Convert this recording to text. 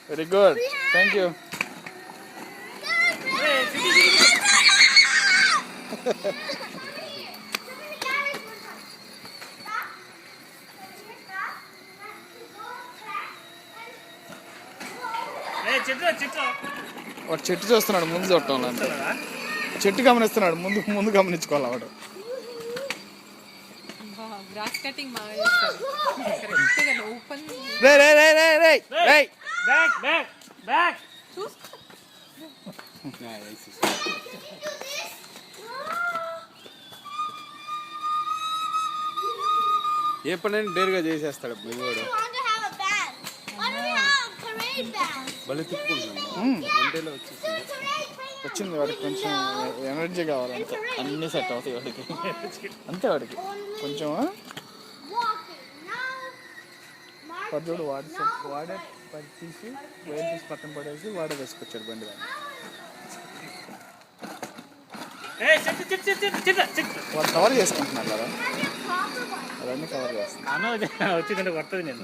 Very good, thank you. వాడు చెట్టు చూస్తున్నాడు, ముందు చూడటం అంతే. చెట్టు గమనిస్తున్నాడు, ముందు ముందు గమనించుకోవాలి వాడు. గ్రాస్ కటింగ్ బాగా చేస్తాడు. కరెక్ట్గా ఓపెన్ రే రే రే రే రే రే బ్యాక్ బ్యాక్ బ్యాక్. చూసుకో. ఏ పనైనా డేర్గా చేసేస్తాడు వాడు. భలే తిప్పుకుంటున్నాడు. వంటలో వచ్చింది వాడికి కొంచెం ఎనర్జీ కావాలంటే అన్నీ సెట్ అవుతాయి వాడికి. అంతే వాడికి కొంచెం పద్దుడు వాడే పది తీసి వేలు తీసి పక్కన పడేసి వాడే వేసుకొచ్చాడు బండి దాన్ని. వాడు కవర్ చేసుకుంటున్నారు కదా, అవన్నీ కవర్ చేస్తాను. వచ్చిందంటే కొడుతుంది నేను.